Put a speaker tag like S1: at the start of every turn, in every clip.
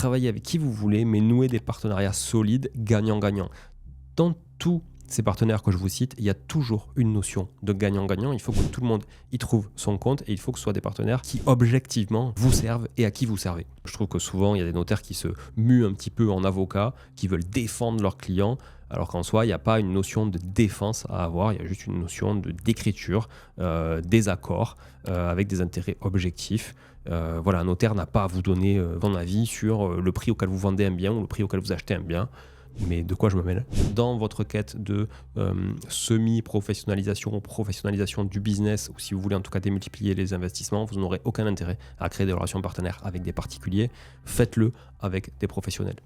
S1: travailler avec qui vous voulez, mais nouer des partenariats solides, gagnant-gagnant. Dans tous ces partenaires que je vous cite, il y a toujours une notion de gagnant-gagnant. Il faut que tout le monde y trouve son compte et il faut que ce soit des partenaires qui objectivement vous servent et à qui vous servez. Je trouve que souvent, il y a des notaires qui se muent un petit peu en avocats, qui veulent défendre leurs clients, alors qu'en soi, il n'y a pas une notion de défense à avoir, il y a juste une notion d'écriture, des accords avec des intérêts objectifs. Un notaire n'a pas à vous donner son avis sur le prix auquel vous vendez un bien ou le prix auquel vous achetez un bien. Mais de quoi je me mêle ? Dans votre quête de semi-professionnalisation ou professionnalisation du business, ou si vous voulez en tout cas démultiplier les investissements, vous n'aurez aucun intérêt à créer des relations partenaires avec des particuliers. Faites-le avec des professionnels.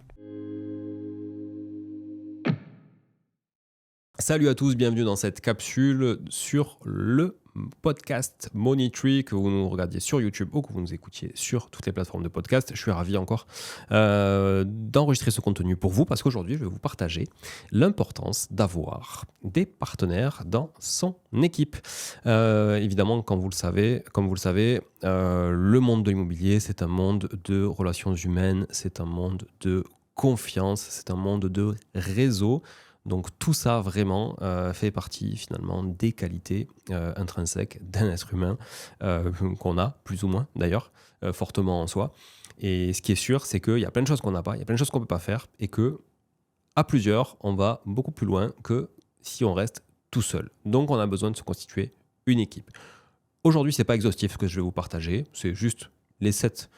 S1: Salut à tous, bienvenue dans cette capsule sur le podcast Money Tree, que vous nous regardiez sur YouTube ou que vous nous écoutiez sur toutes les plateformes de podcast. Je suis ravi encore d'enregistrer ce contenu pour vous parce qu'aujourd'hui, je vais vous partager l'importance d'avoir des partenaires dans son équipe. Évidemment, comme vous le savez, le monde de l'immobilier, c'est un monde de relations humaines, c'est un monde de confiance, c'est un monde de réseau. Donc tout ça vraiment fait partie finalement des qualités intrinsèques d'un être humain qu'on a plus ou moins d'ailleurs fortement en soi. Et ce qui est sûr, c'est qu'il y a plein de choses qu'on n'a pas, il y a plein de choses qu'on ne peut pas faire et que à plusieurs, on va beaucoup plus loin que si on reste tout seul. Donc on a besoin de se constituer une équipe. Aujourd'hui, ce n'est pas exhaustif ce que je vais vous partager, c'est juste les 7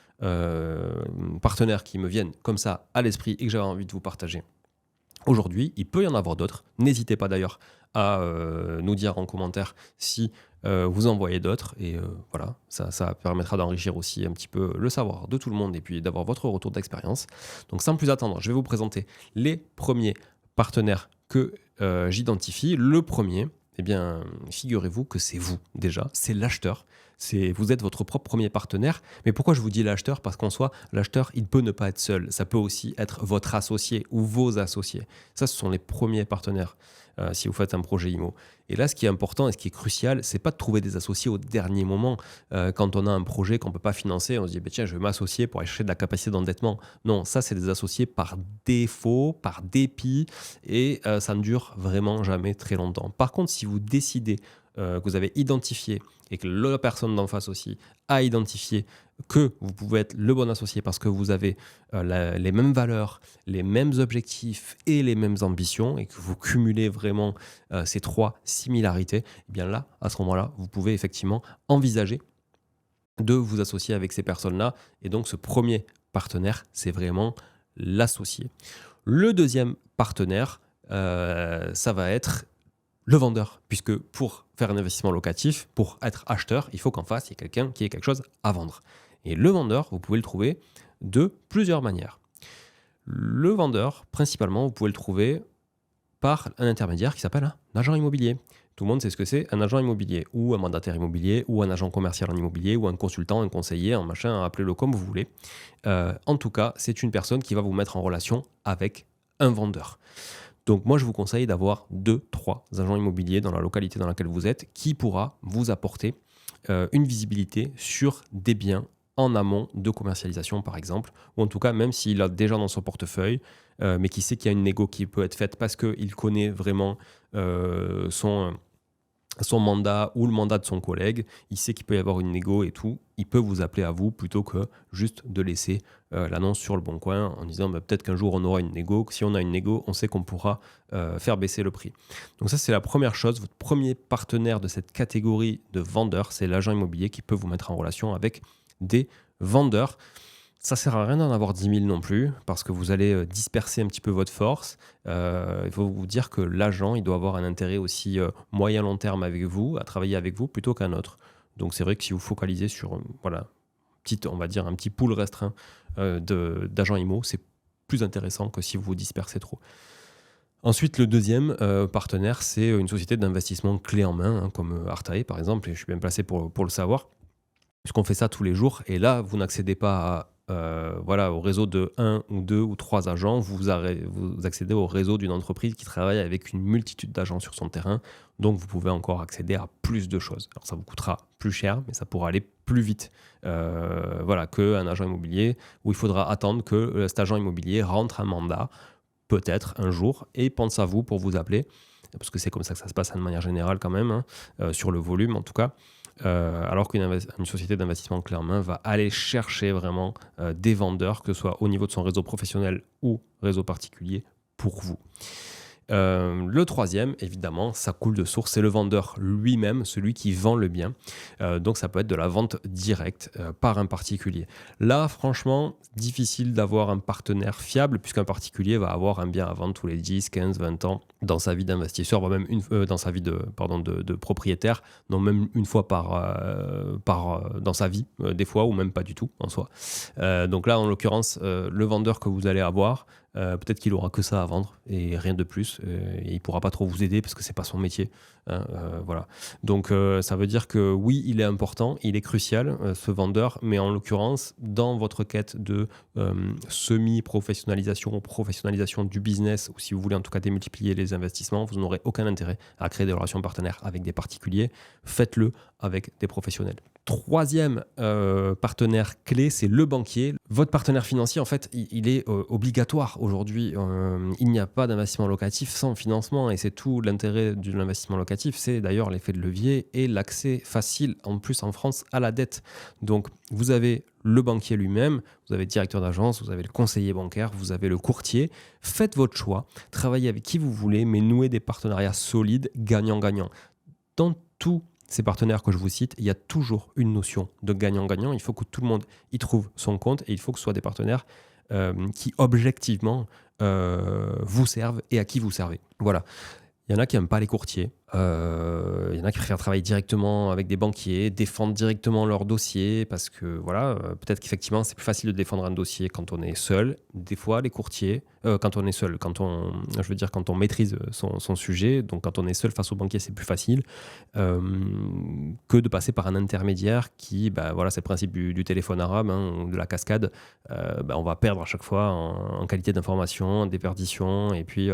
S1: partenaires qui me viennent comme ça à l'esprit et que j'avais envie de vous partager. Aujourd'hui, il peut y en avoir d'autres. N'hésitez pas d'ailleurs à nous dire en commentaire si vous en voyez d'autres. Et ça permettra d'enrichir aussi un petit peu le savoir de tout le monde et puis d'avoir votre retour d'expérience. Donc sans plus attendre, je vais vous présenter les premiers partenaires que j'identifie. Le premier, figurez-vous que c'est vous déjà, c'est l'acheteur. Vous êtes votre propre premier partenaire. Mais pourquoi je vous dis l'acheteur ? Parce qu'en soi, l'acheteur, il peut ne pas être seul. Ça peut aussi être votre associé ou vos associés. Ça, ce sont les premiers partenaires si vous faites un projet IMO. Et là, ce qui est important et ce qui est crucial, c'est pas de trouver des associés au dernier moment. Quand on a un projet qu'on ne peut pas financer, on se dit tiens, je vais m'associer pour aller chercher de la capacité d'endettement. Non, ça, c'est des associés par défaut, par dépit, et ça ne dure vraiment jamais très longtemps. Par contre, si vous décidez que vous avez identifié et que la personne d'en face aussi a identifié que vous pouvez être le bon associé parce que vous avez les mêmes valeurs, les mêmes objectifs et les mêmes ambitions et que vous cumulez vraiment ces 3 similarités, et bien là, à ce moment-là, vous pouvez effectivement envisager de vous associer avec ces personnes-là. Et donc, ce premier partenaire, c'est vraiment l'associé. Le deuxième partenaire, ça va être le vendeur, puisque pour faire un investissement locatif, pour être acheteur, il faut qu'en face, il y ait quelqu'un qui ait quelque chose à vendre. Et le vendeur, vous pouvez le trouver de plusieurs manières. Le vendeur, principalement, vous pouvez le trouver par un intermédiaire qui s'appelle un agent immobilier. Tout le monde sait ce que c'est un agent immobilier, ou un mandataire immobilier, ou un agent commercial en immobilier, ou un consultant, un conseiller, un machin, appelez-le comme vous voulez. En tout cas, c'est une personne qui va vous mettre en relation avec un vendeur. Donc moi, je vous conseille d'avoir 2-3 agents immobiliers dans la localité dans laquelle vous êtes qui pourra vous apporter une visibilité sur des biens en amont de commercialisation, par exemple, ou en tout cas, même s'il a déjà dans son portefeuille, mais qui sait qu'il y a une négo qui peut être faite parce qu'il connaît vraiment son mandat ou le mandat de son collègue, il sait qu'il peut y avoir une négo et tout, il peut vous appeler à vous plutôt que juste de laisser l'annonce sur le bon coin en disant peut-être qu'un jour on aura une négo. Si on a une négo, on sait qu'on pourra faire baisser le prix. Donc ça, c'est la première chose. Votre premier partenaire de cette catégorie de vendeurs, c'est l'agent immobilier qui peut vous mettre en relation avec des vendeurs. Ça ne sert à rien d'en avoir 10 000 non plus, parce que vous allez disperser un petit peu votre force. Il faut vous dire que l'agent, il doit avoir un intérêt aussi moyen-long terme avec vous, à travailler avec vous, plutôt qu'un autre. Donc c'est vrai que si vous focalisez sur on va dire un petit pool restreint d'agents IMO, c'est plus intéressant que si vous vous dispersez trop. Ensuite, le deuxième partenaire, c'est une société d'investissement clé en main, comme Artae par exemple, et je suis bien placé pour le savoir, puisqu'on fait ça tous les jours. Et là, vous n'accédez pas à voilà, au réseau de 1 ou 2 ou 3 agents, vous accédez au réseau d'une entreprise qui travaille avec une multitude d'agents sur son terrain. Donc, vous pouvez encore accéder à plus de choses. Alors, ça vous coûtera plus cher, mais ça pourra aller plus vite. Voilà, qu'un agent immobilier où il faudra attendre que cet agent immobilier rentre un mandat, peut-être un jour, et pense à vous pour vous appeler. Parce que c'est comme ça que ça se passe de manière générale quand même, sur le volume en tout cas. Alors qu'une société d'investissement clé en main va aller chercher vraiment des vendeurs, que ce soit au niveau de son réseau professionnel ou réseau particulier, pour vous. Le troisième, évidemment, ça coule de source, c'est le vendeur lui-même, celui qui vend le bien. Donc ça peut être de la vente directe par un particulier. Là, franchement, difficile d'avoir un partenaire fiable, puisqu'un particulier va avoir un bien à vendre tous les 10, 15, 20 ans dans sa vie d'investisseur, voire même dans sa vie de propriétaire, non, même une fois dans sa vie, des fois, ou même pas du tout en soi. Donc là, en l'occurrence, le vendeur que vous allez avoir, peut-être qu'il aura que ça à vendre et rien de plus, et il pourra pas trop vous aider parce que c'est pas son métier, hein, voilà. Donc ça veut dire que oui, il est important, il est crucial, ce vendeur, mais en l'occurrence dans votre quête de semi-professionnalisation ou professionnalisation du business, ou si vous voulez en tout cas démultiplier les investissements, vous n'aurez aucun intérêt à créer des relations partenaires avec des particuliers. Faites-le avec des professionnels. Troisième partenaire clé, c'est le banquier. Votre partenaire financier, en fait, il est obligatoire aujourd'hui. Il n'y a pas d'investissement locatif sans financement, et c'est tout l'intérêt de l'investissement locatif. C'est d'ailleurs l'effet de levier et l'accès facile, en plus en France, à la dette. Donc, vous avez le banquier lui-même, vous avez le directeur d'agence, vous avez le conseiller bancaire, vous avez le courtier. Faites votre choix, travaillez avec qui vous voulez, mais nouez des partenariats solides, gagnant-gagnant. Dans tout ces partenaires que je vous cite, il y a toujours une notion de gagnant-gagnant. Il faut que tout le monde y trouve son compte, et il faut que ce soit des partenaires qui objectivement vous servent et à qui vous servez. Voilà. Il y en a qui n'aiment pas les courtiers. Il y en a qui préfèrent travailler directement avec des banquiers, défendre directement leur dossier, parce que voilà, peut-être qu'effectivement c'est plus facile de défendre un dossier quand on est seul. Des fois, les courtiers, quand on est seul, quand on maîtrise son sujet, donc quand on est seul face au banquier, c'est plus facile que de passer par un intermédiaire qui, voilà, c'est le principe du téléphone arabe, hein, de la cascade. On va perdre à chaque fois en qualité d'information, en déperdition, et puis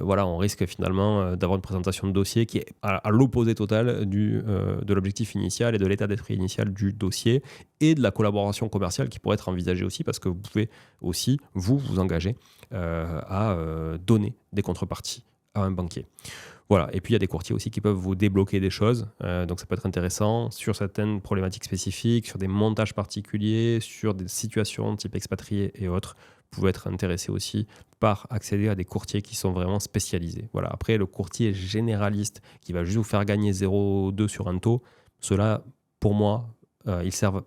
S1: voilà, on risque finalement d'avoir une présentation de dossier qui est à l'opposé total de l'objectif initial et de l'état d'esprit initial du dossier, et de la collaboration commerciale qui pourrait être envisagée aussi, parce que vous pouvez aussi vous engager à donner des contreparties à un banquier. Voilà. Et puis il y a des courtiers aussi qui peuvent vous débloquer des choses, donc ça peut être intéressant sur certaines problématiques spécifiques, sur des montages particuliers, sur des situations type expatrié et autres. Vous pouvez être intéressé aussi par accéder à des courtiers qui sont vraiment spécialisés. Voilà. Après, le courtier généraliste qui va juste vous faire gagner 0,2 sur un taux, ceux-là, pour moi, ils servent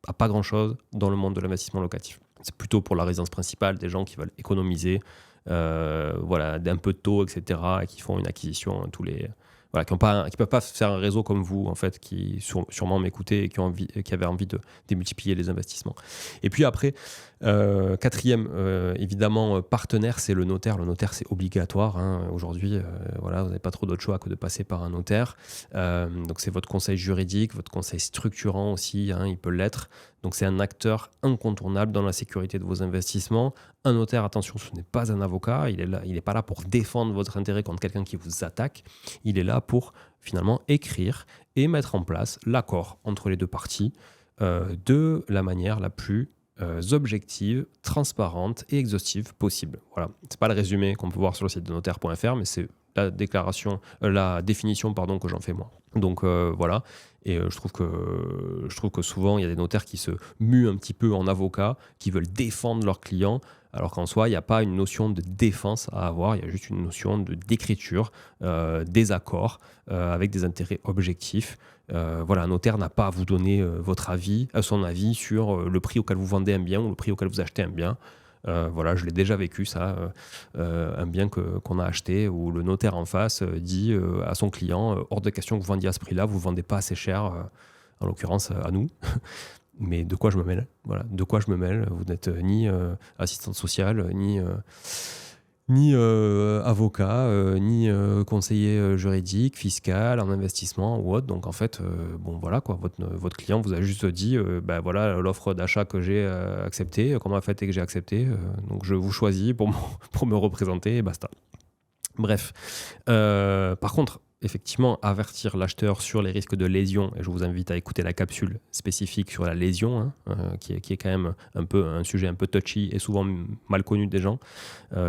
S1: à pas grand-chose dans le monde de l'investissement locatif. C'est plutôt pour la résidence principale, des gens qui veulent économiser, voilà, d'un peu de taux, etc., et qui font une acquisition voilà, qui peuvent pas faire un réseau comme vous, en fait, qui sûrement m'écoutaient et qui avaient envie de démultiplier les investissements. Et puis après, quatrième, évidemment, partenaire, c'est le notaire. Le notaire, c'est obligatoire, hein. Aujourd'hui, voilà, vous n'avez pas trop d'autre choix que de passer par un notaire. Donc c'est votre conseil juridique, votre conseil structurant aussi, hein, il peut l'être. Donc c'est un acteur incontournable dans la sécurité de vos investissements. Un notaire, attention, ce n'est pas un avocat. Il n'est pas là pour défendre votre intérêt contre quelqu'un qui vous attaque. Il est là pour finalement écrire et mettre en place l'accord entre les deux parties de la manière la plus objective, transparente et exhaustive possible. Voilà. C'est pas le résumé qu'on peut voir sur le site de notaire.fr, mais c'est la définition que j'en fais moi. Donc voilà. Et je trouve que souvent il y a des notaires qui se muent un petit peu en avocats, qui veulent défendre leurs clients, alors qu'en soi il n'y a pas une notion de défense à avoir, il y a juste une notion d'écriture, des accords avec des intérêts objectifs. Voilà, un notaire n'a pas à vous donner son avis sur le prix auquel vous vendez un bien ou le prix auquel vous achetez un bien. Voilà, je l'ai déjà vécu ça, un bien qu'on a acheté où le notaire en face dit à son client hors de question que vous vendiez à ce prix-là, vous ne vendez pas assez cher, en l'occurrence à nous. Mais de quoi je me mêle? Voilà, de quoi je me mêle? Vous n'êtes ni assistante sociale, ni avocat, ni conseiller juridique, fiscal, en investissement ou autre. Donc en fait, bon voilà quoi, votre client vous a juste dit, bah voilà l'offre d'achat que j'ai acceptée, comment a fait et que j'ai accepté, donc je vous choisis pour me représenter et basta. Bref, par contre, effectivement, avertir l'acheteur sur les risques de lésion, et je vous invite à écouter la capsule spécifique sur la lésion, hein, qui est quand même un sujet un peu touchy et souvent mal connu des gens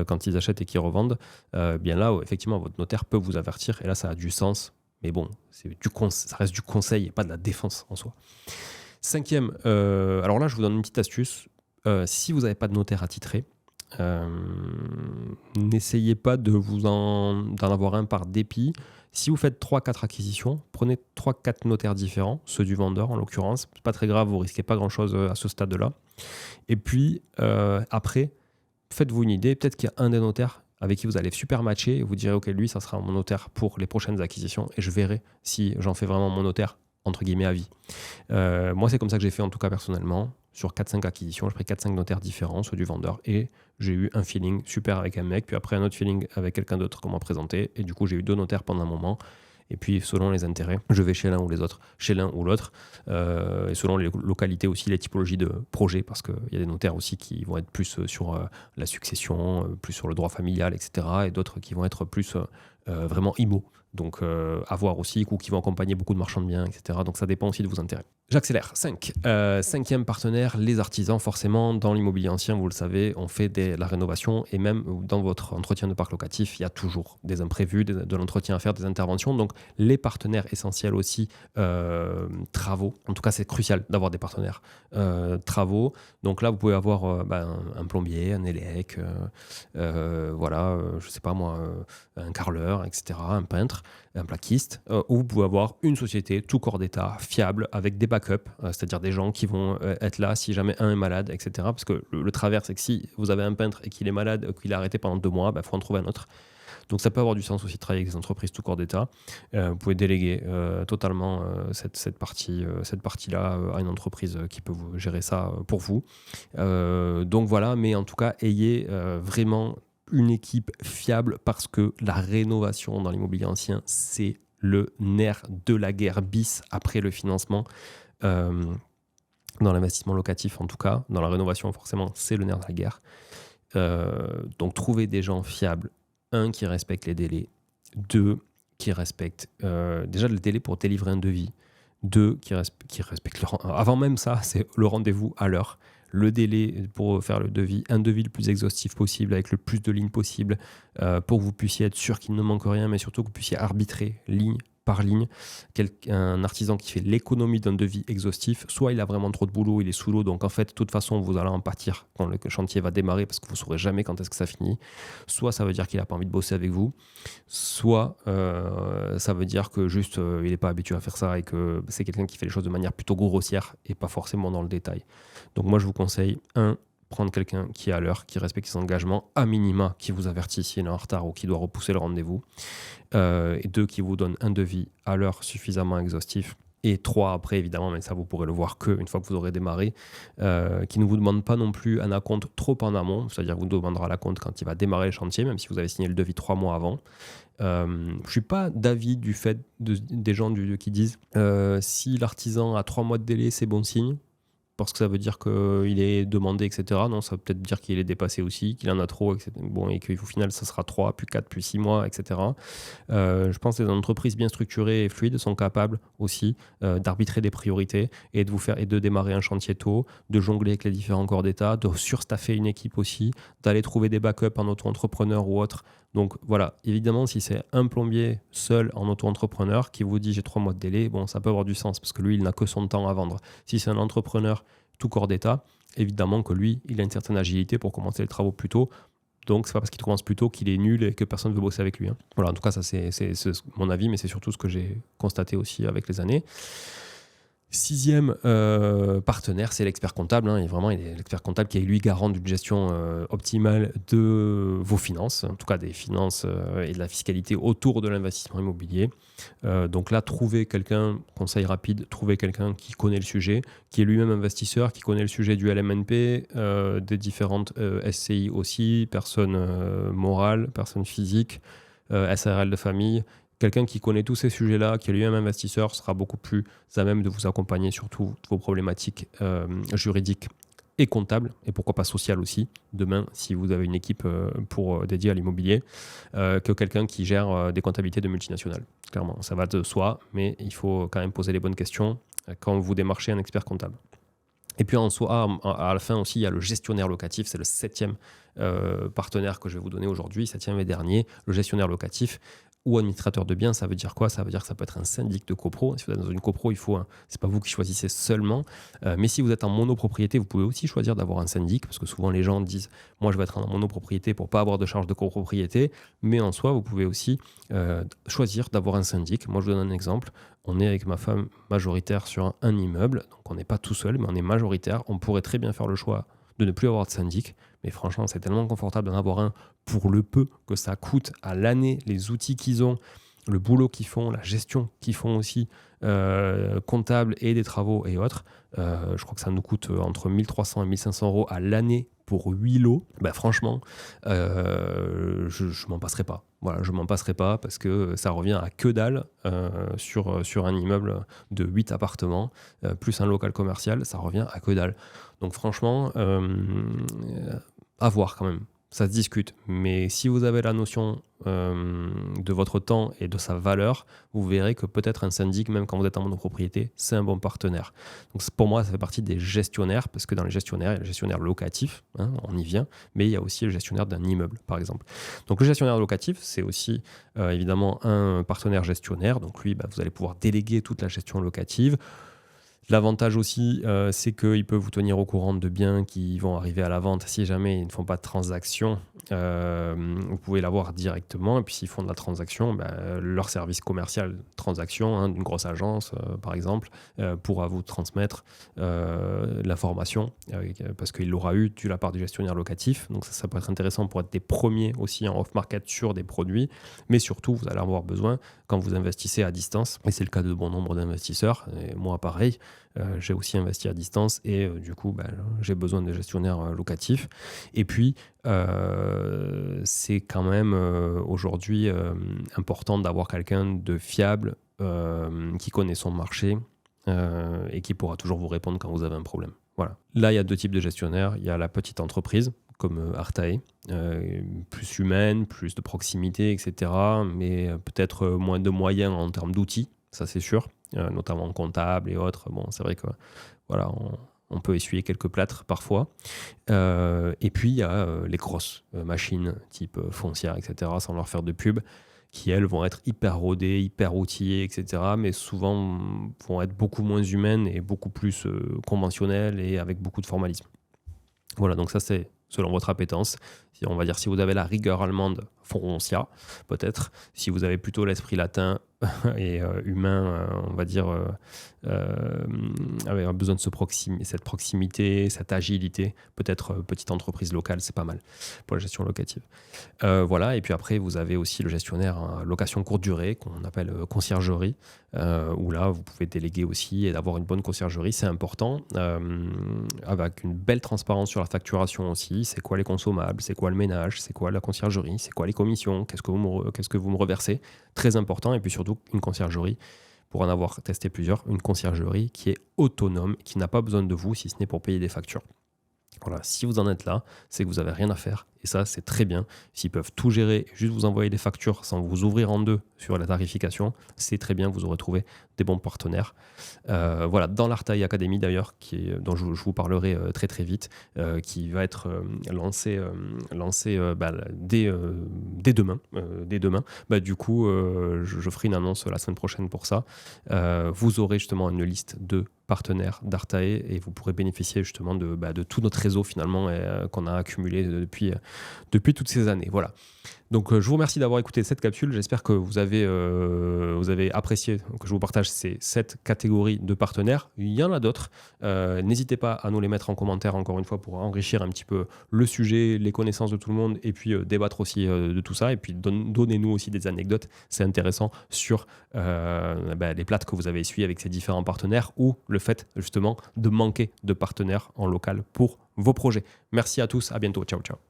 S1: quand ils achètent et qu'ils revendent. Bien là, effectivement, votre notaire peut vous avertir, et là, ça a du sens. Mais bon, ça reste du conseil et pas de la défense en soi. Cinquième, alors là, je vous donne une petite astuce. Si vous n'avez pas de notaire attitré, n'essayez pas d'en avoir un par dépit. Si vous faites 3-4 acquisitions, prenez 3-4 notaires différents, ceux du vendeur en l'occurrence. C'est pas très grave, vous risquez pas grand-chose à ce stade-là. Et puis, après, faites-vous une idée. Peut-être qu'il y a un des notaires avec qui vous allez super matcher et vous direz, OK, lui, ça sera mon notaire pour les prochaines acquisitions et je verrai si j'en fais vraiment mon notaire, entre guillemets, à vie. Moi, c'est comme ça que j'ai fait en tout cas personnellement. Sur 4-5 acquisitions, j'ai pris 4-5 notaires différents, ceux du vendeur, et j'ai eu un feeling super avec un mec, puis après un autre feeling avec quelqu'un d'autre qu'on m'a présenté, et du coup j'ai eu 2 notaires pendant un moment, et puis selon les intérêts, je vais chez l'un ou les autres, chez l'un ou l'autre, et selon les localités aussi, les typologies de projets, parce qu'il y a des notaires aussi qui vont être plus sur la succession, plus sur le droit familial, etc., et d'autres qui vont être plus vraiment IMO. Donc à voir aussi, ou qui vont accompagner beaucoup de marchands de biens, etc. Donc ça dépend aussi de vos intérêts. J'accélère. 5. Cinquième partenaire, les artisans. Forcément, dans l'immobilier ancien, vous le savez, on fait la rénovation, et même dans votre entretien de parc locatif, il y a toujours des imprévus, de l'entretien à faire, des interventions. Donc les partenaires essentiels aussi, travaux. En tout cas, c'est crucial d'avoir des partenaires travaux. Donc là, vous pouvez avoir un plombier, un élec, voilà, je sais pas moi, un carreleur, etc., un peintre, un plaquiste, ou vous pouvez avoir une société tout corps d'État, fiable, avec des backups, c'est-à-dire des gens qui vont être là si jamais un est malade, etc. Parce que le travers, c'est que si vous avez un peintre et qu'il est malade, qu'il est arrêté pendant 2 mois, il faut en trouver un autre. Donc ça peut avoir du sens aussi de travailler avec des entreprises tout corps d'État. Vous pouvez déléguer totalement cette partie-là à une entreprise qui peut vous gérer ça pour vous. Donc voilà, mais en tout cas, ayez vraiment une équipe fiable, parce que la rénovation dans l'immobilier ancien, c'est le nerf de la guerre bis après le financement. Dans l'investissement locatif en tout cas, dans la rénovation forcément, c'est le nerf de la guerre. Donc trouvez des gens fiables, 1 qui respecte les délais, 2 qui respecte déjà le délai pour délivrer un devis, 2 qui respecte avant même ça, c'est le rendez-vous à l'heure. Le délai pour faire le devis, un devis le plus exhaustif possible, avec le plus de lignes possible, pour que vous puissiez être sûr qu'il ne manque rien, mais surtout que vous puissiez arbitrer ligne par ligne. Un artisan qui fait l'économie d'un devis exhaustif, soit il a vraiment trop de boulot, il est sous l'eau, donc en fait, de toute façon, vous allez en pâtir quand le chantier va démarrer, parce que vous ne saurez jamais quand est-ce que ça finit. Soit ça veut dire qu'il n'a pas envie de bosser avec vous, soit ça veut dire que juste il n'est pas habitué à faire ça, et que c'est quelqu'un qui fait les choses de manière plutôt grossière et pas forcément dans le détail. Donc moi, je vous conseille, 1, prendre quelqu'un qui est à l'heure, qui respecte ses engagements, à minima, qui vous avertit s'il est en retard ou qui doit repousser le rendez-vous. Et 2, qui vous donne un devis à l'heure suffisamment exhaustif. Et 3, après, évidemment, mais ça, vous pourrez le voir une fois que vous aurez démarré, qui ne vous demande pas non plus un acompte trop en amont, c'est-à-dire vous demandera l'acompte quand il va démarrer le chantier, même si vous avez signé le devis 3 mois avant. Je ne suis pas d'avis du fait des gens qui disent si l'artisan a 3 mois de délai, c'est bon signe, parce que ça veut dire qu'il est demandé, etc. Non, ça veut peut-être dire qu'il est dépassé aussi, qu'il en a trop, etc. Bon, et qu'au final, ça sera 3, puis 4, puis 6 mois, etc. Je pense que les entreprises bien structurées et fluides sont capables aussi d'arbitrer des priorités et de démarrer un chantier tôt, de jongler avec les différents corps d'État, de surstaffer une équipe aussi, d'aller trouver des backups en auto-entrepreneur ou autre. Donc voilà, évidemment, si c'est un plombier seul en auto-entrepreneur qui vous dit j'ai 3 mois de délai, bon, ça peut avoir du sens parce que lui, il n'a que son temps à vendre. Si c'est un entrepreneur tout corps d'État, évidemment que lui, il a une certaine agilité pour commencer les travaux plus tôt. Donc, c'est pas parce qu'il commence plus tôt qu'il est nul et que personne ne veut bosser avec lui. Hein. Voilà, en tout cas, ça, c'est mon avis, mais c'est surtout ce que j'ai constaté aussi avec les années. Sixième partenaire, c'est l'expert comptable. Et vraiment, il est l'expert comptable qui est lui garant d'une gestion optimale de vos finances, en tout cas des finances et de la fiscalité autour de l'investissement immobilier. Donc là, trouver quelqu'un, conseil rapide, trouver quelqu'un qui connaît le sujet, qui est lui-même investisseur, qui connaît le sujet du LMNP, des différentes SCI aussi, personnes morales, personnes physiques, SARL de famille. Quelqu'un qui connaît tous ces sujets-là, qui est lui-même investisseur, sera beaucoup plus à même de vous accompagner sur toutes vos problématiques juridiques et comptables, et pourquoi pas sociales aussi, demain, si vous avez une équipe dédiée à l'immobilier, que quelqu'un qui gère des comptabilités de multinationales. Clairement, ça va de soi, mais il faut quand même poser les bonnes questions quand vous démarchez un expert comptable. Et puis à la fin aussi, il y a le gestionnaire locatif, c'est le 7e partenaire que je vais vous donner aujourd'hui, 7e et dernier, le gestionnaire locatif ou administrateur de biens. Ça veut dire quoi? Ça veut dire que ça peut être un syndic de copro. Si vous êtes dans une copro, c'est pas vous qui choisissez seulement, mais si vous êtes en monopropriété, vous pouvez aussi choisir d'avoir un syndic, parce que souvent les gens disent moi je vais être en monopropriété pour pas avoir de charge de copropriété, mais en soi vous pouvez aussi choisir d'avoir un syndic. Moi je vous donne un exemple. On est avec ma femme majoritaire sur un immeuble, donc on n'est pas tout seul, mais on est majoritaire. On pourrait très bien faire le choix de ne plus avoir de syndic, mais franchement, c'est tellement confortable d'en avoir un pour le peu que ça coûte à l'année, les outils qu'ils ont, le boulot qu'ils font, la gestion qu'ils font aussi, comptable et des travaux et autres. Je crois que ça nous coûte entre 1300 et 1500 euros à l'année pour 8 lots. Franchement, je m'en passerai pas. Voilà, je m'en passerai pas parce que ça revient à que dalle sur un immeuble de 8 appartements, plus un local commercial, ça revient à que dalle. Donc franchement, à voir quand même. Ça se discute, mais si vous avez la notion de votre temps et de sa valeur, vous verrez que peut-être un syndic, même quand vous êtes en monopropriété, c'est un bon partenaire. Donc pour moi, ça fait partie des gestionnaires, parce que dans les gestionnaires, il y a le gestionnaire locatif, on y vient, mais il y a aussi le gestionnaire d'un immeuble, par exemple. Donc le gestionnaire locatif, c'est aussi évidemment un partenaire gestionnaire, donc lui, vous allez pouvoir déléguer toute la gestion locative. L'avantage aussi, c'est qu'il peut vous tenir au courant de biens qui vont arriver à la vente. Si jamais ils ne font pas de transaction, vous pouvez l'avoir directement. Et puis s'ils font de la transaction, leur service commercial transaction, d'une grosse agence par exemple, pourra vous transmettre l'information parce qu'il l'aura eu de la part du gestionnaire locatif. Donc ça peut être intéressant pour être des premiers aussi en off-market sur des produits. Mais surtout, vous allez avoir besoin quand vous investissez à distance. Et c'est le cas de bon nombre d'investisseurs. Et moi, pareil. J'ai aussi investi à distance et du coup j'ai besoin de gestionnaires locatifs. Et puis c'est quand même aujourd'hui important d'avoir quelqu'un de fiable qui connaît son marché et qui pourra toujours vous répondre quand vous avez un problème. Voilà. Là, il y a 2 types de gestionnaires. Il y a la petite entreprise comme Artae, plus humaine, plus de proximité, etc. Mais peut-être moins de moyens en termes d'outils, ça c'est sûr. Notamment comptable et autres. Bon, c'est vrai que voilà, on peut essuyer quelques plâtres parfois. Et puis, il y a les grosses machines type foncière, etc., sans leur faire de pub, qui, elles, vont être hyper rodées, hyper outillées, etc., mais souvent vont être beaucoup moins humaines et beaucoup plus conventionnelles et avec beaucoup de formalisme. Voilà, donc ça, c'est selon votre appétence. On va dire si vous avez la rigueur allemande, Foncia, peut-être. Si vous avez plutôt l'esprit latin et humain, on va dire, avec besoin de cette proximité, cette agilité, peut-être petite entreprise locale, c'est pas mal pour la gestion locative. Voilà, et puis après, vous avez aussi le gestionnaire location courte durée, qu'on appelle conciergerie, où là, vous pouvez déléguer aussi et d'avoir une bonne conciergerie, c'est important, avec une belle transparence sur la facturation aussi. C'est quoi les consommables, c'est quoi le ménage, c'est quoi la conciergerie, c'est quoi les commissions, qu'est-ce que vous me reversez, très important. Et puis surtout une conciergerie, pour en avoir testé plusieurs, une conciergerie qui est autonome, qui n'a pas besoin de vous si ce n'est pour payer des factures. Voilà, si vous en êtes là, c'est que vous n'avez rien à faire. Et ça, c'est très bien. S'ils peuvent tout gérer, juste vous envoyer des factures sans vous ouvrir en deux sur la tarification, c'est très bien. Vous aurez trouvé des bons partenaires. Voilà, dans l'Artae Academy d'ailleurs, dont je vous parlerai très très vite, qui va être lancé dès demain. Du coup, je ferai une annonce la semaine prochaine pour ça. Vous aurez justement une liste de partenaires d'Artae et vous pourrez bénéficier justement de tout notre réseau finalement qu'on a accumulé depuis depuis toutes ces années. Voilà. Donc, je vous remercie d'avoir écouté cette capsule. J'espère que vous avez apprécié que je vous partage ces 7 catégories de partenaires. Il y en a d'autres. N'hésitez pas à nous les mettre en commentaire, encore une fois, pour enrichir un petit peu le sujet, les connaissances de tout le monde, et puis débattre aussi de tout ça. Et puis, donnez-nous aussi des anecdotes. C'est intéressant sur les plats que vous avez essuyés avec ces différents partenaires ou le fait, justement, de manquer de partenaires en local pour vos projets. Merci à tous. À bientôt. Ciao, ciao.